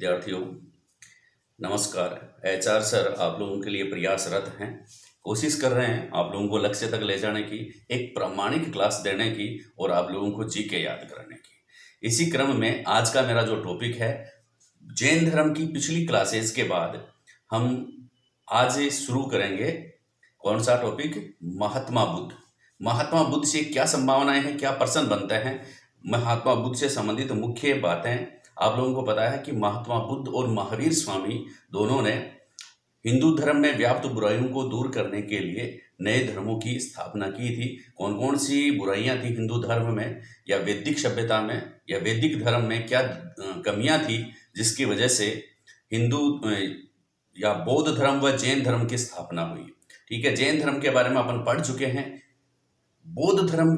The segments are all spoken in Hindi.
विद्यार्थियों, नमस्कार। एचआर सर आप लोगों के लिए प्रयासरत हैं, कोशिश कर रहे हैं आप लोगों को लक्ष्य तक ले जाने की, एक प्रामाणिक क्लास देने की और आप लोगों को जीके याद कराने की। इसी क्रम में आज का मेरा जो टॉपिक है, जैन धर्म की पिछली क्लासेस के बाद हम आज शुरू करेंगे। कौन सा टॉपिक? महात्मा बुद्ध। महात्मा बुद्ध से क्या संभावनाएं हैं, क्या प्रश्न बनते हैं, महात्मा बुद्ध से संबंधित मुख्य बातें। आप लोगों को पता है कि महात्मा बुद्ध और महावीर स्वामी दोनों ने हिंदू धर्म में व्याप्त बुराइयों को दूर करने के लिए नए धर्मों की स्थापना की थी। कौन कौन सी बुराइयां थी हिंदू धर्म में या वैदिक सभ्यता में या वैदिक धर्म में, क्या कमियां थी जिसकी वजह से हिंदू या बौद्ध धर्म व जैन धर्म की स्थापना हुई। ठीक है, जैन धर्म के बारे में अपन पढ़ चुके हैं। बौद्ध धर्म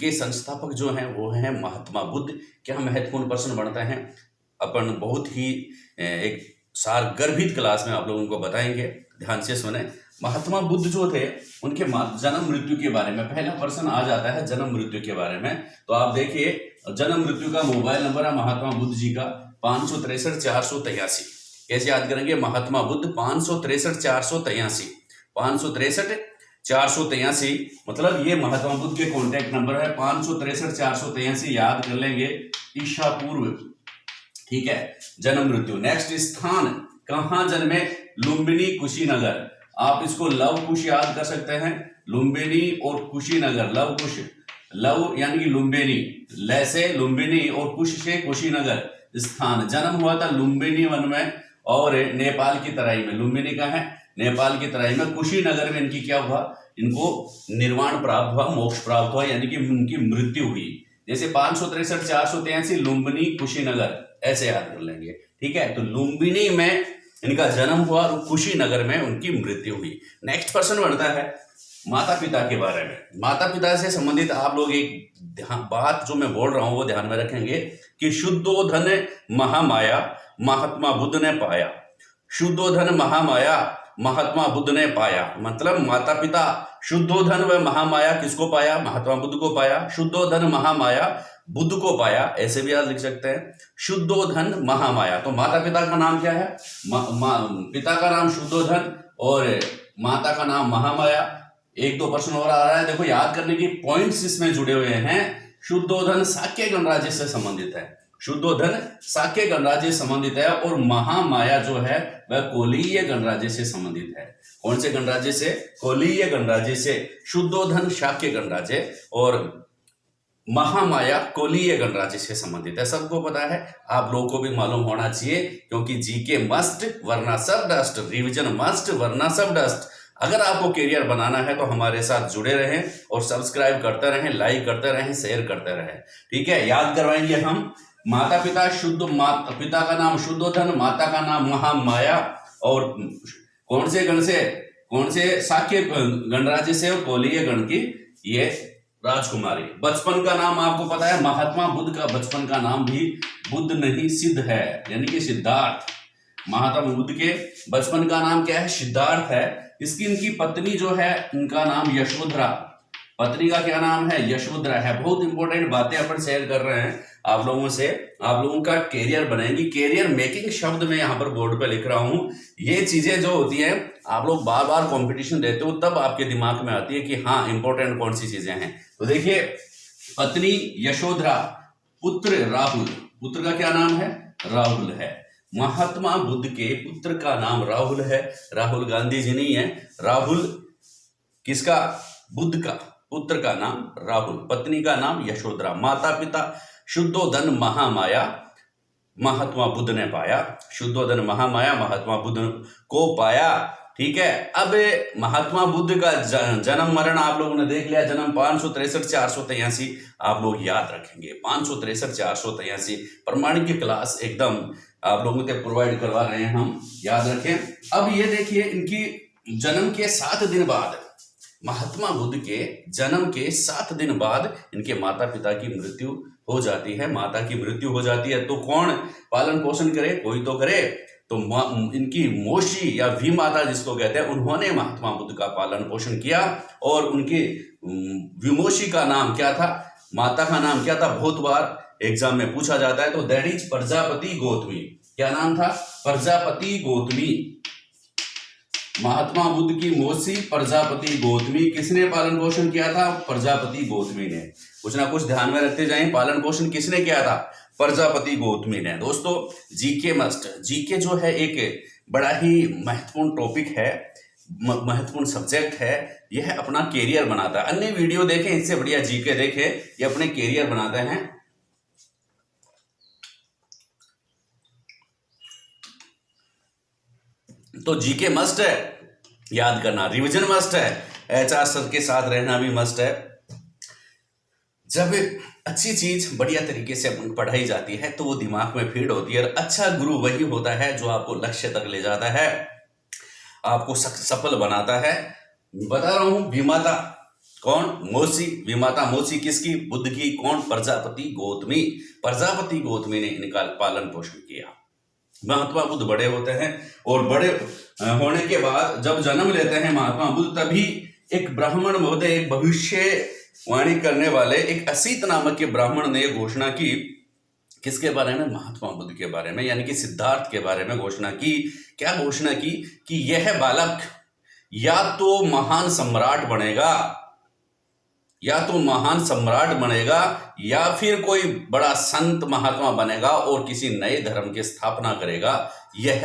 के संस्थापक जो हैं वो हैं महात्मा बुद्ध। क्या महत्वपूर्ण प्रश्न बनता है, अपन बहुत ही एक सारगर्भित क्लास में आप लोगों को बताएंगे, ध्यान से सुने। महात्मा बुद्ध जो थे उनके जन्म मृत्यु के बारे में पहला प्रश्न आ जाता है, जन्म मृत्यु के बारे में। तो आप देखिए, जन्म मृत्यु का मोबाइल नंबर है महात्मा बुद्ध जी का 563 483। कैसे याद करेंगे? महात्मा बुद्ध 563 483, 563 483, मतलब ये महात्मा बुद्ध के कॉन्टैक्ट नंबर है। 563 483 याद कर लेंगे, ईसा पूर्व। ठीक है, जन्म मृत्यु। नेक्स्ट स्थान, कहां जन्मे? लुम्बिनी कुशीनगर। आप इसको लव कुश याद कर सकते हैं, लुम्बिनी और कुशीनगर। लव कुश, लव यानी कि लुम्बिनी, ल से लुम्बिनी और कुश से कुशीनगर। स्थान, जन्म हुआ था लुम्बिनी वन में और नेपाल की तराई में। लुम्बिनी का है नेपाल की तराई में। कुशीनगर में इनकी क्या हुआ? इनको निर्वाण प्राप्त हुआ, मोक्ष प्राप्त हुआ, यानी कि उनकी मृत्यु हुई। जैसे 563 483 लुम्बिनी कुशीनगर, ऐसे याद कर लेंगे। ठीक है, तो लुम्बिनी में इनका जन्म हुआ और कुशीनगर में उनकी मृत्यु हुई। नेक्स्ट प्रश्न बनता है माता पिता के बारे में। माता पिता से संबंधित आप लोग एक बात जो मैं बोल रहा हूं वो ध्यान में रखेंगे कि शुद्धोधन महामाया महात्मा बुद्ध ने पाया। शुद्धोधन महामाया महात्मा बुद्ध ने पाया, मतलब माता पिता शुद्धोधन व महामाया किसको पाया? महात्मा बुद्ध को पाया। शुद्धोधन महामाया बुद्ध को पाया, ऐसे भी आप लिख सकते हैं, शुद्धोधन महामाया। तो माता पिता का नाम क्या है? पिता का नाम शुद्धोधन और माता का नाम महामाया। एक दो प्रश्न और आ रहा है, देखो याद करने की पॉइंट्स इसमें जुड़े हुए हैं। शुद्धोधन शाक्य गणराज्य से संबंधित है, शुद्धोधन शाक्य गणराज्य से संबंधित है और महामाया जो है वह कोलीय गणराज्य से संबंधित है। कौन से गणराज्य से? कोलीय गणराज्य से। शुद्धोधन शाक्य गणराज्य और महामाया कोलीय गणराज्य से संबंधित है। सबको पता है, आप लोगों को भी मालूम होना चाहिए, क्योंकि जीके मस्ट वरना सब डस्ट, रिवीजन मस्ट वरना सब डस्ट। अगर आपको करियर बनाना है तो हमारे साथ जुड़े रहें और सब्सक्राइब करते रहें, लाइक करते रहें, शेयर करते रहें। ठीक है, याद करवाएंगे हम। माता पिता पिता का नाम शुद्धोधन, माता का नाम महामाया और कौन से गण से? कौन से? शाक्य गणराज्य से और कोलीय गण की ये राजकुमारी। बचपन का नाम आपको पता है, महात्मा बुद्ध का बचपन का नाम भी बुद्ध नहीं सिद्ध है, यानी कि सिद्धार्थ। महात्मा बुद्ध के बचपन का नाम क्या है? सिद्धार्थ है। इसकी इनकी पत्नी जो है उनका नाम यशोधरा। पत्नी का क्या नाम है? यशोधरा है। बहुत इंपॉर्टेंट बातें अपन शेयर कर रहे हैं आप लोगों से, आप लोगों का कैरियर बनाएंगी। कैरियर मेकिंग शब्द में यहाँ पर बोर्ड पे लिख रहा हूँ। ये चीजें जो होती हैं, आप लोग बार बार कंपटीशन देते हो तब आपके दिमाग में आती है कि हाँ इंपॉर्टेंट कौन सी चीजें हैं। तो देखिए, पत्नी यशोधरा, पुत्र राहुल। पुत्र का क्या नाम है? राहुल है। महात्मा बुद्ध के पुत्र का नाम राहुल है। राहुल गांधी जी नहीं है, राहुल किसका? बुद्ध का। पुत्र का नाम राहुल, पत्नी का नाम यशोधरा। माता पिता शुद्धोधन महामाया महात्मा बुद्ध ने पाया। शुद्धोधन महामाया महात्मा बुद्ध को पाया। ठीक है, अब महात्मा बुद्ध का जन्म मरण आप लोगों ने देख लिया। जन्म 563 483 आप लोग याद रखेंगे, 563 483। प्रमाणिक क्लास एकदम आप लोगों को प्रोवाइड करवा रहे हैं हम, याद रखें। अब ये देखिए, इनकी जन्म के 7 दिन बाद, महात्मा बुद्ध के जन्म के 7 दिन बाद इनके माता पिता की मृत्यु हो जाती है। माता की मृत्यु हो जाती है तो कौन पालन पोषण करे? कोई तो करे। तो इनकी मोशी या वी माता जिसको कहते हैं, उन्होंने महात्मा बुद्ध का पालन पोषण किया और उनकी विमोशी का नाम क्या था? माता का नाम क्या था? बहुत बार एग्जाम में पूछा जाता है। तो दैट इज प्रजापति गौतमी। क्या नाम था? प्रजापति गौतमी। महात्मा बुद्ध की मौसी प्रजापति गौतमी। किसने पालन पोषण किया था? प्रजापति गौतमी ने। कुछ ना कुछ ध्यान में रखते जाएं, पालन पोषण किसने किया था? प्रजापति गौतमी ने। दोस्तों जीके मस्ट, जीके जो है एक बड़ा ही महत्वपूर्ण टॉपिक है, महत्वपूर्ण सब्जेक्ट है। यह अपना कैरियर बनाता है। अन्य वीडियो देखें, इससे बढ़िया जीके देखें, ये अपने कैरियर बनाते हैं। तो जीके मस्ट है, याद करना, रिवीजन मस्ट है, एचआर सर के साथ रहना भी मस्ट है। जब अच्छी चीज बढ़िया तरीके से पढ़ाई जाती है तो वो दिमाग में फीड होती है, और अच्छा गुरु वही होता है जो आपको लक्ष्य तक ले जाता है, आपको सफल बनाता है। बता रहा हूं, विमाता कौन? मौसी। विमाता मौसी किसकी? बुद्ध की। कौन? प्रजापति गौतमी। प्रजापति गौतमी ने इनका पालन पोषण किया। महात्मा बुद्ध बड़े होते हैं, और बड़े होने के बाद जब जन्म लेते हैं महात्मा बुद्ध, तभी एक ब्राह्मण महोदय, एक भविष्यवाणी करने वाले एक असीत नामक के ब्राह्मण ने घोषणा की। किसके बारे में? महात्मा बुद्ध के बारे में, यानी कि सिद्धार्थ के बारे में घोषणा की। क्या घोषणा की? कि यह बालक या तो महान सम्राट बनेगा, या तो महान सम्राट बनेगा, या फिर कोई बड़ा संत महात्मा बनेगा और किसी नए धर्म की स्थापना करेगा। यह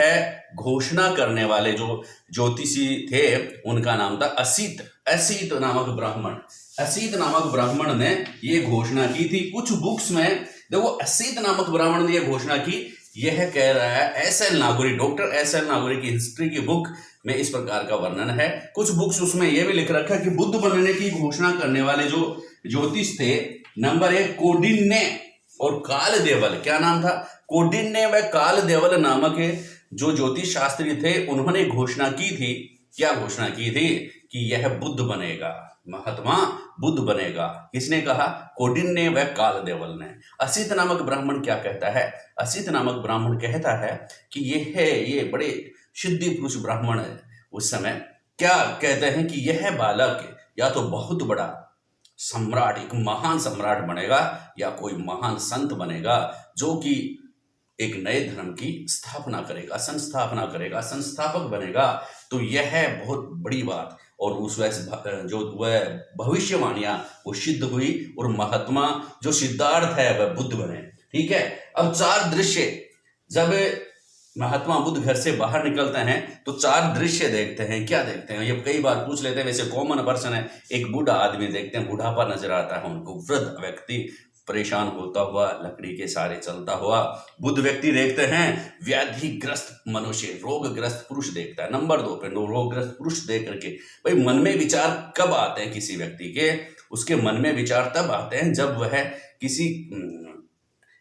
घोषणा करने वाले जो ज्योतिषी थे उनका नाम था असीत। असीत नामक ब्राह्मण, असीत नामक ब्राह्मण ने यह घोषणा की थी। कुछ बुक्स में देखो, असीत नामक ब्राह्मण ने यह घोषणा की। यह कह रहा है S L. Nagauri, doctor S L. Nagauri की हिस्ट्री की बुक में इस प्रकार का वर्णन है। कुछ बुक्स उसमें यह भी लिख रखा है कि बुद्ध बनने की घोषणा करने वाले जो ज्योतिष थे, नंबर 1 कौंडिन्य और कालदेवल। क्या नाम था? कौंडिन्य व कालदेवल नामक जो ज्योतिष शास्त्री थे, उन्होंने घोषणा की थी। क्या घोषणा की थी? कि यह बुद्ध बनेगा, महात्मा बुद्ध बनेगा। किसने कहा? कौंडिन्य व कालदेवल ने। असीत नामक ब्राह्मण क्या कहता है? असीत नामक ब्राह्मण कहता है कि ये बड़े सिद्धि पुरुष ब्राह्मण है। उस समय क्या कहते हैं कि यह बालक या तो बहुत बड़ा सम्राट, एक महान सम्राट बनेगा, या कोई महान संत बनेगा जो कि एक नए धर्म की स्थापना करेगा, संस्थापना करेगा, संस्थापक बनेगा। तो यह है बहुत बड़ी बात। और उस वह जो वह भविष्यवाणियां वो सिद्ध हुई, और महात्मा जो सिद्धार्थ है वह बुद्ध बने। ठीक है। अब 4 दृश्य, जब महात्मा बुद्ध घर से बाहर निकलते हैं तो 4 दृश्य देखते हैं। क्या देखते हैं? ये कई बार पूछ लेते हैं, वैसे कॉमन पर्सन है। एक बूढ़ा आदमी देखते हैं, बुढ़ापा नजर आता है उनको, वृद्ध व्यक्ति परेशान होता हुआ, लकड़ी के सहारे चलता हुआ। बुद्ध व्यक्ति देखते हैं, व्याधिग्रस्त मनुष्य, रोगग्रस्त पुरुष देखता है। नंबर 2 पे रोगग्रस्त पुरुष देख करके भाई मन में विचार कब आते हैं किसी व्यक्ति के? उसके मन में विचार तब आते हैं जब वह किसी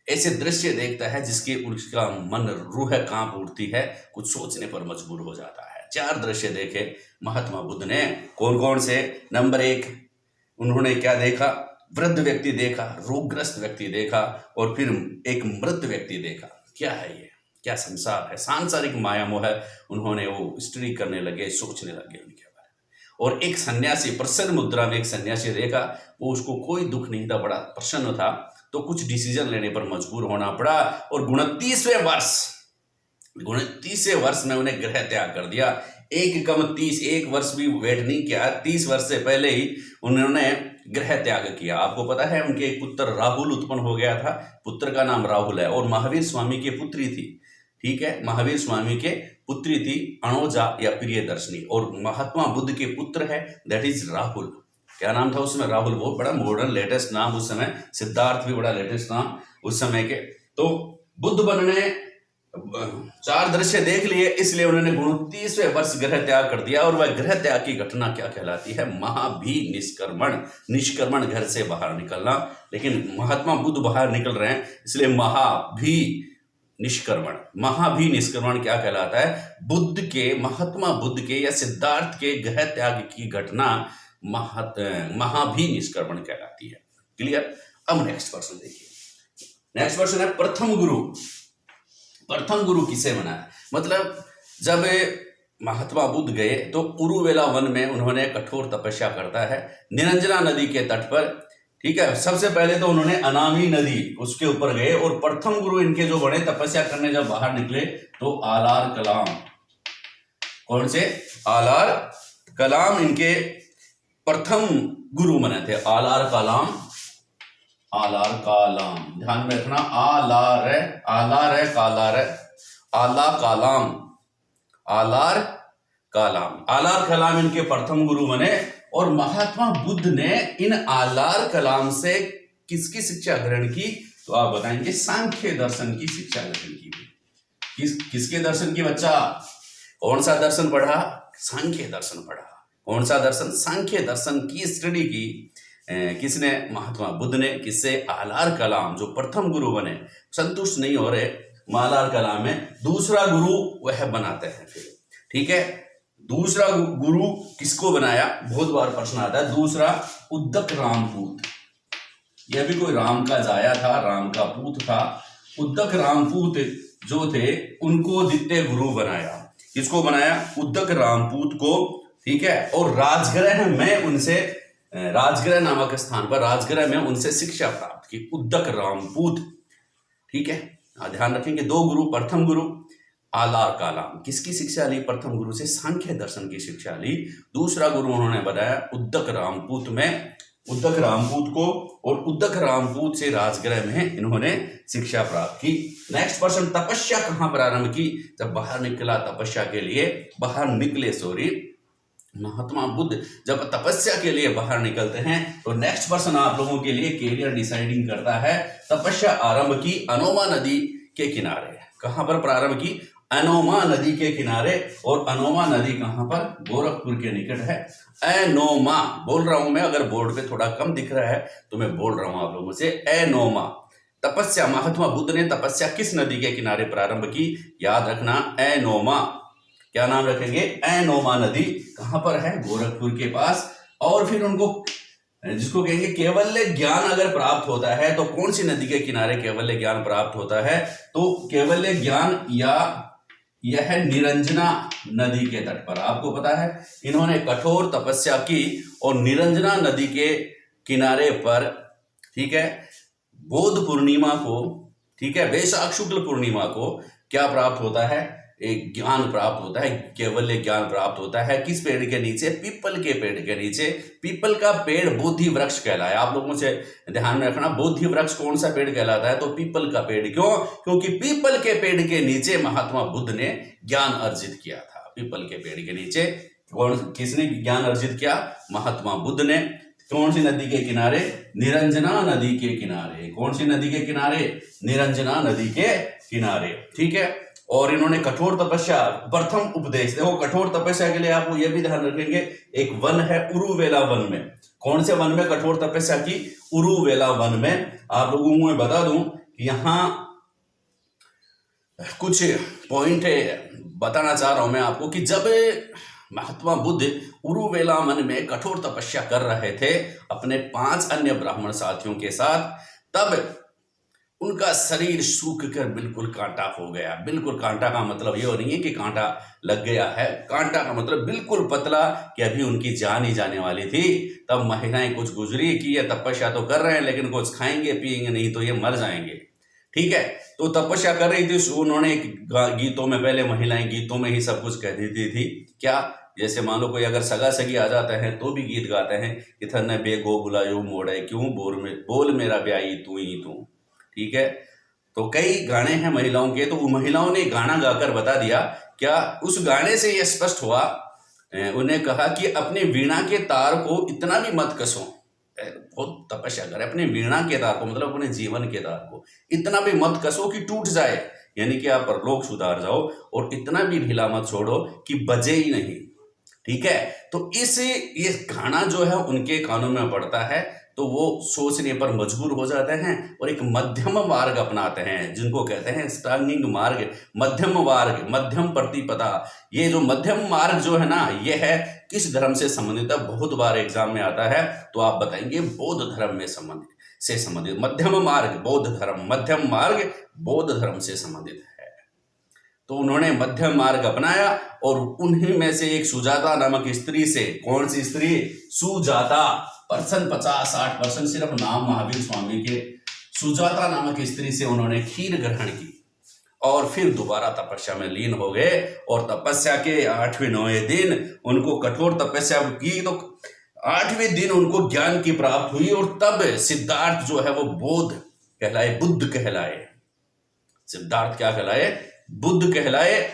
ऐसे दृश्य देखता है जिसके उसका मन, रूह कांप उठती है, कुछ सोचने पर मजबूर हो जाता है। 4 दृश्य देखे महात्मा बुद्ध ने। कौन कौन से? नंबर 1, उन्होंने क्या देखा? वृद्ध व्यक्ति देखा, रोगग्रस्त व्यक्ति देखा, और फिर एक मृत व्यक्ति देखा। क्या है ये? क्या संसार है? सांसारिक माया मोह है। उन्होंने वो स्टडी करने लगे, सोचने लगे उनके बारे में। और एक सन्यासी, प्रसन्न मुद्रा में एक सन्यासी देखा, वो उसको कोई दुख नहीं था, बड़ा प्रसन्न था। तो कुछ डिसीजन लेने पर मजबूर होना पड़ा, और 29वें वर्ष में उन्हें गृह त्याग कर दिया। 1 वर्ष भी वेट नहीं किया, 30 वर्ष से पहले ही उन्होंने गृह त्याग किया। आपको पता है उनके एक पुत्र राहुल उत्पन्न हो गया था। पुत्र का नाम राहुल है, और महावीर स्वामी की पुत्री थी। ठीक है, महावीर स्वामी के पुत्री थी अणोजा या प्रियदर्शनी, और महात्मा बुद्ध के पुत्र है, दैट इज राहुल। क्या नाम था उसमें? राहुल। बहुत बड़ा मॉडर्न लेटेस्ट नाम उस समय। सिद्धार्थ भी बड़ा लेटेस्ट नाम उस समय के। तो बुद्ध बनने 4 दृश्य देख लिए, इसलिए उन्होंने 29वें वर्ष गृह त्याग कर दिया। और वह गृह त्याग की घटना क्या कहलाती है? महाभिनिष्क्रमण। निष्क्रमण, घर से बाहर निकलना। लेकिन महात्मा बुद्ध बाहर निकल रहे हैं, इसलिए महाभिनिष्क्रमण। महाभिनिष्क्रमण क्या कहलाता है? बुद्ध के, महात्मा बुद्ध के या सिद्धार्थ के गृह त्याग की घटना महाभिनिष्क्रमण कहलाती है। क्लियर? अब नेक्स्ट प्रश्न देखिए। नेक्स्ट प्रश्न है प्रथम गुरु। प्रथम गुरु किसे बना है? मतलब जब महात्मा बुद्ध गए तो उरुवेला वन में उन्होंने कठोर तपस्या करता है। निरंजना नदी के तट पर ठीक है। सबसे पहले तो उन्होंने अनामी नदी उसके ऊपर गए और प्रथम गुरु इनके जो बने तपस्या करने जब बाहर निकले तो आलार कलाम, कौन से? आलार कलाम इनके प्रथम गुरु बने थे। आलार कलाम, आलार कालाम, ध्यान में रखना। आलार है, आलार है, कालार है, आला कालाम, आलार कालाम। आलार कलाम इनके प्रथम गुरु बने और महात्मा बुद्ध ने इन आलार कलाम से किसकी शिक्षा ग्रहण की? तो आप बताएंगे सांख्य दर्शन की शिक्षा ग्रहण की। किसके दर्शन की बच्चा? कौन सा दर्शन पढ़ा? सांख्य दर्शन पढ़ा। कौन सा दर्शन? सांख्य दर्शन की स्टडी की किसने? महात्मा बुद्ध ने। किससे? आलार कलाम, जो प्रथम गुरु बने। संतुष्ट नहीं हो रहे आलार कलाम में, दूसरा गुरु वह बनाते हैं फिर। ठीक है, दूसरा गुरु किसको बनाया? बहुत बार प्रश्न आता है। दूसरा उद्दक रामपूत, यह भी कोई राम का जाया था, राम का पूत था। उद्दक रामपूत जो थे उनको द्वितीय गुरु बनाया। किसको बनाया? उद्दक रामपूत को। ठीक है, और राजगृह में उनसे, राजगृह नामक स्थान पर राजगृह में उनसे शिक्षा प्राप्त की, उद्दक रामपूत। ठीक है, ध्यान रखेंगे। दो गुरु, प्रथम गुरु आलार कालाम, किसकी शिक्षा ली? प्रथम गुरु से सांख्य दर्शन की शिक्षा ली। दूसरा गुरु उन्होंने बताया उद्दक रामपूत में, उद्दक रामपूत को, और उद्दक रामपूत से राजगृह में इन्होंने शिक्षा प्राप्त की। नेक्स्ट प्रश्न, तपस्या कहां प्रारंभ की? जब बाहर निकला तपस्या के लिए, बाहर निकले, सॉरी, महात्मा बुद्ध जब तपस्या के लिए बाहर निकलते हैं तो नेक्स्ट पर्सन आप लोगों के लिए कैरियर डिसाइडिंग करता है। तपस्या आरंभ की अनोमा नदी के किनारे। कहां पर प्रारंभ की? अनोमा नदी के किनारे। और अनोमा नदी कहां पर? गोरखपुर के निकट है। एनोमा बोल रहा हूं मैं, अगर बोर्ड पे थोड़ा कम दिख रहा है तो मैं बोल रहा हूं आप लोगों से, एनोमा। तपस्या, महात्मा बुद्ध ने तपस्या किस नदी के किनारे प्रारंभ की? याद रखना, एनोमा। क्या नाम रखेंगे? एनोमा नदी। कहां पर है? गोरखपुर के पास। और फिर उनको, जिसको कहेंगे कैवल्य ज्ञान अगर प्राप्त होता है तो कौन सी नदी के किनारे कैवल्य ज्ञान प्राप्त होता है? तो कैवल्य ज्ञान या यह निरंजना नदी के तट पर। आपको पता है इन्होंने कठोर तपस्या की और निरंजना नदी के किनारे पर, ठीक है, बौद्ध पूर्णिमा को, ठीक है, वैशाख शुक्ल पूर्णिमा को क्या प्राप्त होता है? एक ज्ञान प्राप्त होता है, कैवल्य ज्ञान प्राप्त होता है। किस पेड़ के नीचे? पीपल के पेड़ के नीचे। पीपल का पेड़ बोधि वृक्ष कहलाया। आप लोगों से ध्यान में रखना, बोधि वृक्ष कौन सा पेड़ कहलाता है? तो पीपल का पेड़। क्यों? क्योंकि पीपल के पेड़ के नीचे महात्मा बुद्ध ने ज्ञान अर्जित किया था। पीपल के पेड़ के नीचे किसने ज्ञान अर्जित किया? महात्मा बुद्ध ने। कौन सी नदी के किनारे? निरंजना नदी के किनारे। कौन सी नदी के किनारे? निरंजना नदी के किनारे। ठीक है, और इन्होंने कठोर तपस्या, प्रथम उपदेश। देखो, कठोर तपस्या के लिए आपको यह भी ध्यान रखेंगे, एक वन है उरुवेला वन में। कौन से वन में कठोर तपस्या की? उरुवेला वन में। आप लोगों को मैं बता दूं कि यहां कुछ पॉइंट बताना चाह रहा हूं मैं आपको कि जब महात्मा बुद्ध उरुवेला वन में कठोर तपस्या कर रहे थे अपने 5 अन्य ब्राह्मण साथियों के साथ, तब उनका शरीर सूख कर बिल्कुल कांटा हो गया। बिल्कुल कांटा का मतलब ये नहीं है कि कांटा लग गया है, कांटा का मतलब बिल्कुल पतला, कि अभी उनकी जान ही जाने वाली थी। तब महिलाएं कुछ गुजरी कि ये तपस्या तो कर रहे हैं लेकिन कुछ खाएंगे पिएंगे नहीं तो ये मर जाएंगे। ठीक है, तो तपस्या कर रही थी। उन्होंने गीतों में, पहले महिलाएं गीतों में ही सब कुछ कह देती थी। क्या? जैसे मान लो कोई अगर सगा सगी आ जाता है तो भी गीत गाते हैं कि थन्ने बेगो बुलायो मोड़े क्यों, बोल मेरा ब्याई तू ही तू। ठीक है, तो कई गाने हैं महिलाओं के, तो महिलाओं ने गाना गाकर बता दिया। क्या? उस गाने से यह स्पष्ट हुआ, उन्हें कहा कि अपने वीणा के तार को इतना भी मत कसो। बहुत तपस्या करे, अपने वीणा के तार को, मतलब अपने जीवन के तार को इतना भी मत कसो कि टूट जाए, यानी कि आप परलोक सुधार जाओ, और इतना भी ढीला मत छोड़ो कि बजे ही नहीं। ठीक है, तो ये गाना जो है उनके कानों में पड़ता है तो वो सोचने पर मजबूर हो जाते हैं और एक मध्यम मार्ग अपनाते हैं, जिनको कहते हैं स्टांगिंग मार्ग, मध्यम मार्ग, मध्यम प्रतिपदा। ये जो मध्यम मार्ग जो है ना, ये है किस धर्म से संबंधित है? बहुत बार एग्जाम में आता है, तो आप बताएंगे बौद्ध धर्म में संबंधित। मध्यम मार्ग बौद्ध धर्म, मध्यम मार्ग बौद्ध धर्म से संबंधित है। तो उन्होंने मध्यम मार्ग अपनाया और उन्हीं में से एक सुजाता नामक स्त्री से, कौन सी स्त्री? सुजाता। परसेंट 50-60% सिर्फ नाम महावीर स्वामी के सुजाता नामक स्त्री से उन्होंने खीर ग्रहण की और फिर दोबारा तपस्या में लीन हो गए। और तपस्या के 8वें-9वें दिन उनको कठोर तपस्या की तो 8वें दिन उनको ज्ञान की प्राप्त हुई और तब सिद्धार्थ जो है वो बोध कहलाए, बुद्ध कहलाए। सिद्धार्थ क्या कहलाए? बुद्ध कहलाए।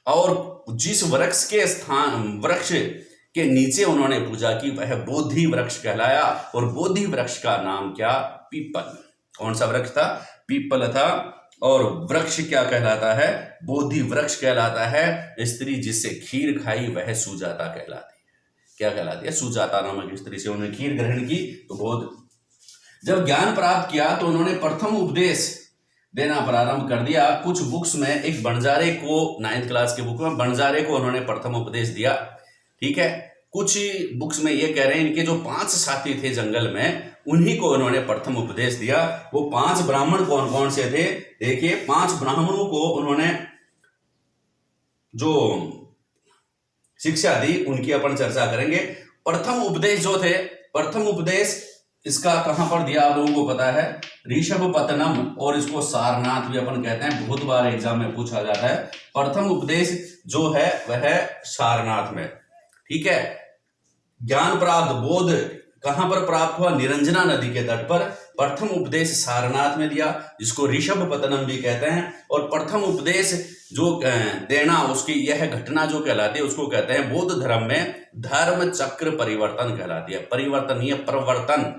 और जिस वृक्ष के नीचे उन्होंने पूजा की वह बोधि वृक्ष कहलाया। और बोधि वृक्ष का नाम क्या? पीपल। कौन सा वृक्ष था? पीपल था। और वृक्ष क्या कहलाता है? बोधि वृक्ष कहलाता है। स्त्री जिससे खीर खाई वह सुजाता कहलाती है। क्या कहलाती है? सुजाता नामक स्त्री से उन्होंने खीर ग्रहण की तो बोध। जब ज्ञान प्राप्त किया तो उन्होंने प्रथम उपदेश देना प्रारंभ कर दिया। कुछ बुक्स में एक बंजारे को, 9th क्लास के बुक में बंजारे को उन्होंने प्रथम उपदेश दिया। ठीक है। कुछ बुक्स में ये कह रहे हैं इनके जो 5 साथी थे जंगल में उन्हीं को उन्होंने प्रथम उपदेश दिया। वो 5 ब्राह्मण कौन कौन से थे? देखिए, 5 ब्राह्मणों को उन्होंने जो शिक्षा दी उनकी अपन चर्चा करेंगे। प्रथम उपदेश जो थे, प्रथम उपदेश इसका कहां पर दिया आप लोगों को पता है? ऋषभपत्तनम, और इसको सारनाथ भी अपन कहते हैं, बहुत बार एग्जाम में पूछा जाता है। प्रथम उपदेश जो है वह सारनाथ में। ठीक है। ज्ञान प्राप्त, बोध कहां पर प्राप्त हुआ? निरंजना नदी के तट पर। प्रथम उपदेश सारनाथ में दिया जिसको ऋषभपत्तनम भी कहते हैं। और प्रथम उपदेश जो देना, उसकी यह घटना जो कहलाती है उसको कहते हैं बौद्ध धर्म में धर्म चक्र परिवर्तन कहलाती है। परिवर्तनीय प्रवर्तन,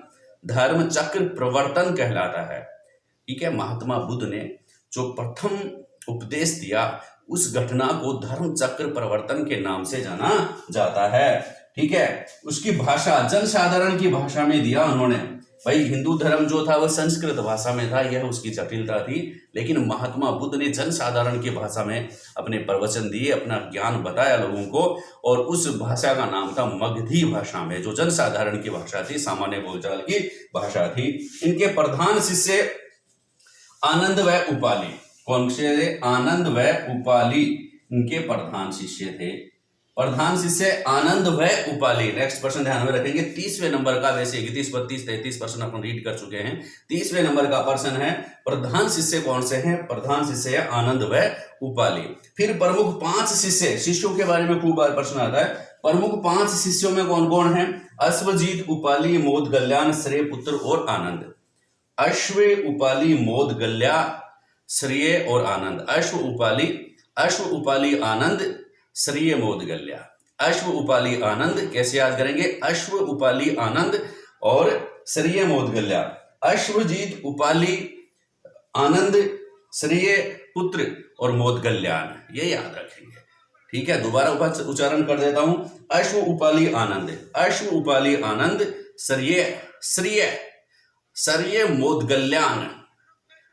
धर्म चक्र प्रवर्तन कहलाता है। ठीक है। महात्मा बुद्ध ने जो प्रथम उपदेश दिया उस घटना को धर्म चक्र प्रवर्तन के नाम से जाना जाता है। ठीक है। उसकी भाषा जनसाधारण की भाषा में दिया उन्होंने। भाई हिंदू धर्म जो था वह संस्कृत भाषा में था, यह उसकी जटिलता थी। लेकिन महात्मा बुद्ध ने जनसाधारण की भाषा में अपने प्रवचन दिए, अपना ज्ञान बताया लोगों को। और उस भाषा का नाम था मगधी भाषा में, जो जनसाधारण की भाषा थी, सामान्य बोलचाल की भाषा थी। इनके प्रधान शिष्य आनंद व उपाली। कौन से थे? आनंद व उपाली इनके प्रधान शिष्य थे। प्रधान शिष्य आनंद व उपाली। नेक्स्ट प्रश्न ध्यान में रखेंगे। 30वें नंबर का, वैसे 31, 32, 33 प्रश्न अपन रीड कर चुके हैं। 30वें नंबर का प्रश्न है प्रधान शिष्य कौन से हैं? प्रधान शिष्य है आनंद व उपाली। फिर प्रमुख 5 शिष्य, शिष्यों के बारे में खूब बार प्रश्न आता है। प्रमुख 5 शिष्यों में कौन कौन है? अश्वजीत, उपाली, मोदगल्यान, श्रेय पुत्र और आनंद। अश्व, उपाली, मोदगल्या, श्रेय और आनंद। अश्व उपाली आनंद, श्रेय मोदगल्या। अश्व उपाली आनंद कैसे याद करेंगे? अश्व उपाली आनंद और श्रेय मोदगल्या। अश्वजीत, उपाली, आनंद, श्रेय पुत्र और मोदगल्यान, ये याद रखेंगे। ठीक है। दोबारा उच्चारण कर देता हूं। अश्व उपाली आनंद, अश्व उपाली आनंद, श्रेय मोदगल्यान।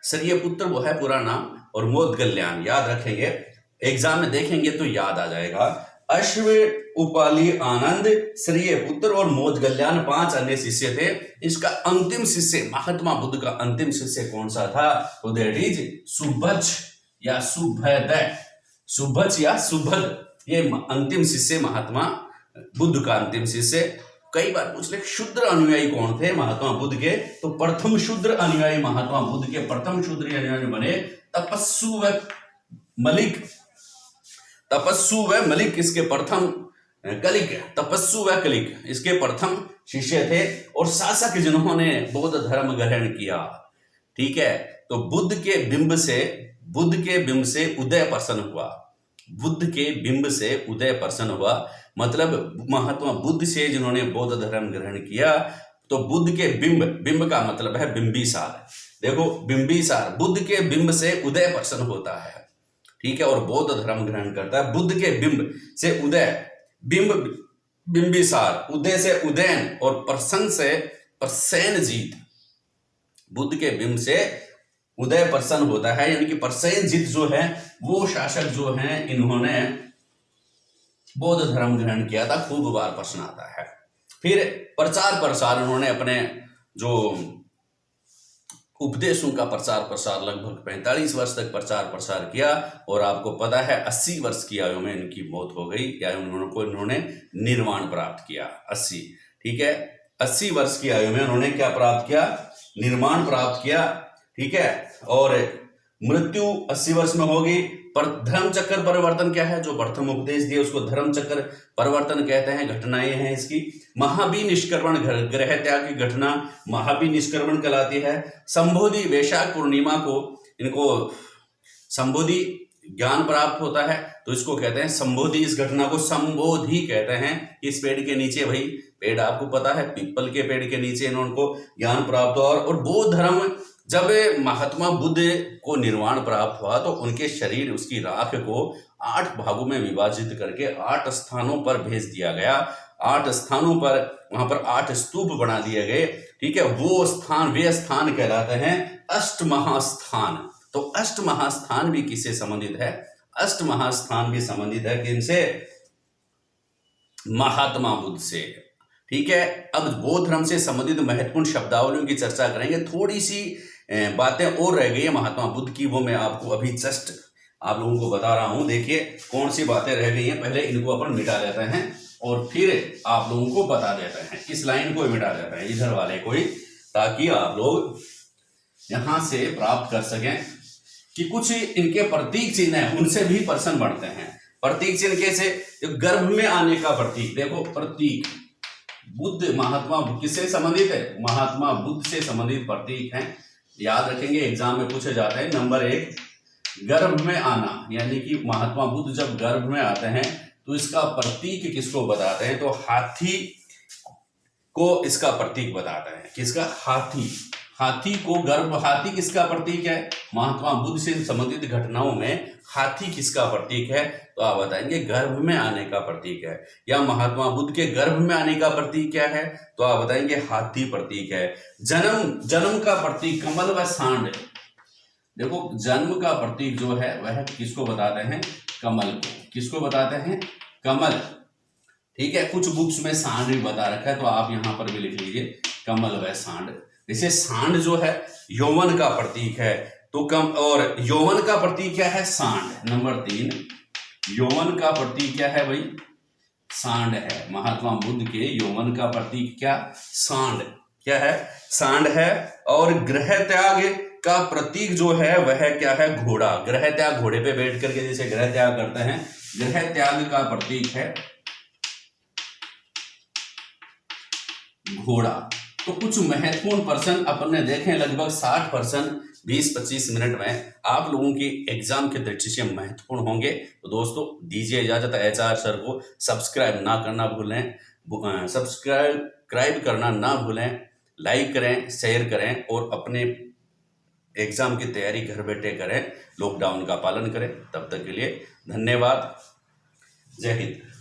श्रेय पुत्र वो है पूरा नाम, और मोदगल्यान याद रखेंगे। एग्जाम में देखेंगे तो याद आ जाएगा। अश्व उपाली आनंद, श्रेय पुत्र और मोदगल्यान 5 अन्य शिष्य थे। इसका अंतिम शिष्य, महात्मा बुद्ध का अंतिम शिष्य कौन सा था? तो दैट इज सुभज या सुभद। सुभज या सुभद, ये अंतिम शिष्य महात्मा बुद्ध का अंतिम शिष्य। कई बार पूछ ले शूद्र अनुयायी कौन थे महात्मा बुद्ध के? तो प्रथम शूद्र अनुयायी महात्मा बुद्ध के प्रथम शूद्र अनुयायी बने तपस्सु व मलिक। तपस्सु व मलिक इसके प्रथम, कलिक, तपस्सु व कलिक इसके प्रथम शिष्य थे और शासक जिन्होंने बौद्ध धर्म ग्रहण किया। ठीक है। तो बुद्ध के बिंब से उदय प्रसन्न हुआ। बुद्ध के बिंब से उदय प्रसन्न हुआ मतलब महात्मा बुद्ध से जिन्होंने बौद्ध धर्म ग्रहण किया। तो बुद्ध के बिंब का मतलब है बिंबिसार। देखो, बिंबिसार बुद्ध के बिंब से उदय प्रसन्न होता है। ठीक है। और बौद्ध धर्म ग्रहण करता है। बुद्ध के बिंब से उदय, बिंबिसार, उदय से उदयन और प्रसन्न से प्रसेनजीत। बुद्ध के बिंब से उदय प्रसन्न होता है, यानी कि प्रसेनजीत जो है वो शासक जो हैं इन्होंने बौद्ध धर्म ग्रहण किया था। खूब बार प्रश्न आता है। फिर प्रचार प्रसार, उन्होंने अपने जो उपदेशों का प्रचार प्रसार लगभग 45 वर्ष तक प्रचार प्रसार किया। और आपको पता है 80 वर्ष की आयु में इनकी मौत हो गई, या इन्होंने निर्वाण प्राप्त किया 80। ठीक है। 80 वर्ष की आयु में उन्होंने क्या प्राप्त किया? निर्माण प्राप्त किया। ठीक है, और मृत्यु 80 वर्ष में होगी। पर धर्म चक्र परिवर्तन क्या है? जो प्रथम उपदेश दिए उसको धर्म चक्र परिवर्तन कहते हैं। घटनाएं हैं इसकी। महाबी निष्क्रमण, ग्रह त्याग की घटना महाबी निष्क्रमण कहलाती है। संबोधि, वैशाख पूर्णिमा को इनको संबोधि ज्ञान प्राप्त होता है, तो इसको कहते हैं संबोधि। इस घटना को संबोधि कहते हैं। इस पेड़ के नीचे, भाई पेड़ आपको पता है, पीपल के पेड़ के नीचे इनको ज्ञान प्राप्त हुआ। और बौद्ध धर्म, जब महात्मा बुद्ध को निर्वाण प्राप्त हुआ तो उनके शरीर, उसकी राख को 8 भागों में विभाजित करके 8 स्थानों पर भेज दिया गया। 8 स्थानों पर, वहां पर 8 स्तूप बना दिए गए। ठीक है, वे स्थान कहलाते हैं अष्ट महास्थान। तो अष्ट महास्थान भी किससे संबंधित है? अष्ट महास्थान भी संबंधित है किनसे? महात्मा बुद्ध से। ठीक है, अब बौद्ध धर्म से संबंधित महत्वपूर्ण शब्दावलियों की चर्चा करेंगे। थोड़ी सी बातें और रह गई है महात्मा बुद्ध की, वो मैं आपको अभी जस्ट आप लोगों को बता रहा हूं। देखिए कौन सी बातें रह गई हैं, पहले इनको अपन मिटा देते हैं और फिर आप लोगों को बता देते हैं। इस लाइन को मिटा देते हैं, इधर वाले को ही, ताकि आप लोग यहां से प्राप्त कर सकें कि कुछ इनके प्रतीक चिन्ह है, उनसे भी प्रश्न बढ़ते हैं। प्रतीक चिन्ह कैसे? गर्भ में आने का प्रतीक, देखो प्रतीक बुद्ध, महात्मा किससे संबंधित है? महात्मा बुद्ध से संबंधित प्रतीक हैं। याद रखेंगे, एग्जाम में पूछे जाते हैं। नंबर 1, गर्भ में आना, यानी कि महात्मा बुद्ध जब गर्भ में आते हैं तो इसका प्रतीक किसको बताते हैं? तो हाथी को इसका प्रतीक बताते हैं। किसका? हाथी। हाथी को गर्भ, हाथी किसका प्रतीक है? महात्मा बुद्ध से संबंधित घटनाओं में हाथी किसका प्रतीक है? तो आप बताएंगे गर्भ में आने का प्रतीक है। या महात्मा बुद्ध के गर्भ में आने का प्रतीक क्या है? तो आप बताएंगे हाथी प्रतीक है। जन्म का प्रतीक कमल व सांड। देखो जन्म का प्रतीक जो है वह किसको बताते हैं? कमल को। किसको बताते हैं? कमल। ठीक है, कुछ बुक्स में सांड भी बता रखा है, तो आप यहां पर भी लिख लीजिए कमल व सांड। जैसे सांड जो है यौवन का प्रतीक है, तो और यौवन का प्रतीक क्या है? सांड। नंबर 3, यौवन का प्रतीक क्या है भाई? सांड है। महात्मा बुद्ध के यौवन का प्रतीक क्या? सांड। क्या है? सांड है। और ग्रह त्याग का प्रतीक जो है वह क्या है? घोड़ा। ग्रह त्याग, घोड़े पे बैठ करके जैसे ग्रह त्याग करते हैं, ग्रह त्याग का प्रतीक है घोड़ा। तो कुछ महत्वपूर्ण प्रश्न अपन ने देखे, लगभग 60 प्रश्न 20-25 मिनट में आप लोगों की एग्जाम के दृष्टि से महत्वपूर्ण होंगे। तो दोस्तों दीजिए इजाजत। एचआर सर को सब्सक्राइब ना करना भूलें, सब्सक्राइब करना ना भूलें, लाइक करें, शेयर करें और अपने एग्जाम की तैयारी घर बैठे करें, लॉकडाउन का पालन करें। तब तक के लिए धन्यवाद। जय हिंद।